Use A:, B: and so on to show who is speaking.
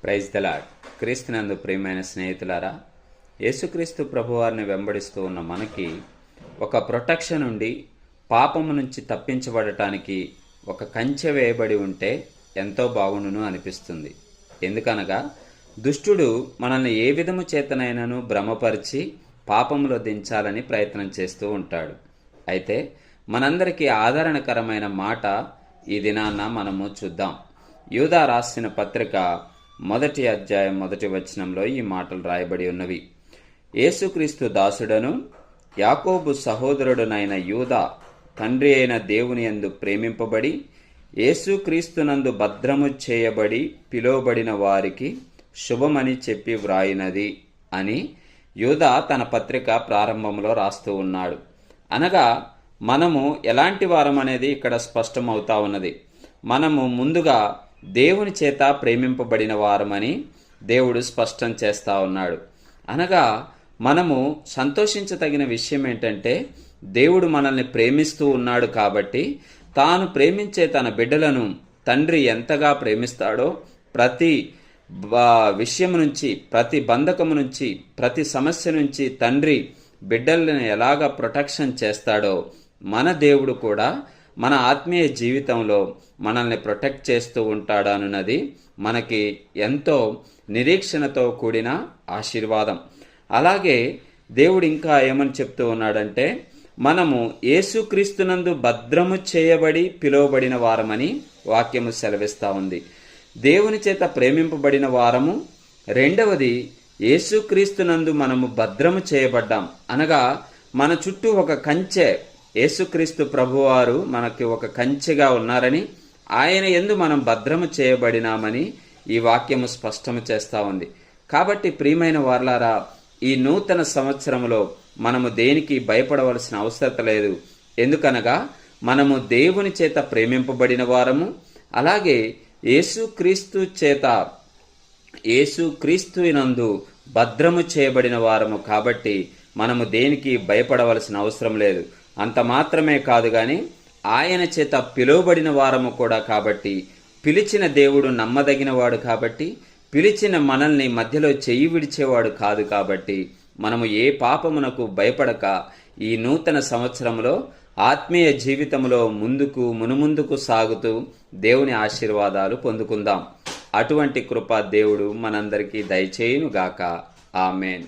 A: Praise the lord. క్రీస్తునందు ప్రియమైన స్నేహితులారా, యేసుక్రీస్తు ప్రభువారిని వెంబడిస్తూ ఉన్న మనకి ఒక ప్రొటెక్షన్ నుండి పాపము నుంచి తప్పించబడటానికి ఒక కంచె వేయబడి ఉంటే ఎంతో బాగుండును అనిపిస్తుంది. ఎందుకనగా దుష్టుడు మనల్ని ఏ విధము చేతనైనను భ్రమపరిచి పాపములో దించాలని ప్రయత్నం చేస్తూ ఉంటాడు. అయితే మనందరికీ ఆదరణకరమైన మాట ఈ దినాన్న మనము చూద్దాం. యూదా రాసిన పత్రిక 1వ అధ్యాయం 1వ వచనంలో ఈ మాటలు రాయబడి ఉన్నవి. యేసుక్రీస్తు దాసుడను యాకోబు సహోదరుడునైన యూదా తండ్రి అయిన దేవుని యందు ప్రేమింపబడి యేసుక్రీస్తునందు భద్రము చేయబడి పిలువబడిన వారికి శుభమని చెప్పి వ్రాయినది అని యూదా తన పత్రిక ప్రారంభంలో రాస్తూ ఉన్నాడు. అనగా మనము ఎలాంటి వారం అనేది ఇక్కడ స్పష్టమవుతా ఉన్నది. మనము ముందుగా దేవుని చేత ప్రేమింపబడిన వారమని దేవుడు స్పష్టం చేస్తా ఉన్నాడు. అనగా మనము సంతోషించదగిన విషయం ఏంటంటే, దేవుడు మనల్ని ప్రేమిస్తూ ఉన్నాడు కాబట్టి తాను ప్రేమించే తన బిడ్డలను తండ్రి ఎంతగా ప్రేమిస్తాడో, ప్రతి విషయం నుంచి, ప్రతి బంధకము నుంచి, ప్రతి సమస్య నుంచి తండ్రి బిడ్డలను ఎలాగా ప్రొటెక్షన్ చేస్తాడో, మన దేవుడు కూడా మన ఆత్మీయ జీవితంలో మనల్ని ప్రొటెక్ట్ చేస్తూ ఉంటాడన్నది మనకి ఎంతో నిరీక్షణతో కూడిన ఆశీర్వాదం. అలాగే దేవుడు ఇంకా ఏమని చెప్తూ ఉన్నాడంటే, మనము యేసుక్రీస్తునందు భద్రము చేయబడి పిలువబడిన వారమని వాక్యము సెలవిస్తూ ఉంది. దేవుని చేత ప్రేమింపబడిన వారము. రెండవది, యేసుక్రీస్తునందు మనము భద్రము చేయబడ్డాం. అనగా మన చుట్టూ ఒక కంచె, యేసుక్రీస్తు ప్రభువారు మనకి ఒక కంచెగా ఉన్నారని, ఆయన యందు మనం భద్రము చేయబడినామని ఈ వాక్యము స్పష్టము చేస్తూ ఉంది. కాబట్టి ప్రియమైన వారలారా, ఈ నూతన సంవత్సరంలో మనము దేనికి భయపడవలసిన అవసరం లేదు. ఎందుకనగా మనము దేవుని చేత ప్రేమింపబడిన వారము, అలాగే యేసుక్రీస్తునందు భద్రము చేయబడిన వారము. కాబట్టి మనము దేనికి భయపడవలసిన అవసరం లేదు. అంత మాత్రమే కాదు గాని ఆయన చేత పిలువబడిన వారము కూడా. కాబట్టి పిలిచిన దేవుడు నమ్మదగినవాడు కాబట్టి, పిలిచిన మనల్ని మధ్యలో చెయ్యి విడిచేవాడు కాదు. కాబట్టి మనము ఏ పాపమునకు భయపడక ఈ నూతన సంవత్సరంలో ఆత్మీయ జీవితంలో మునుముందుకు సాగుతూ దేవుని ఆశీర్వాదాలు పొందుకుందాం. అటువంటి కృప దేవుడు మనందరికీ దయచేయునుగాక. ఆమేన్.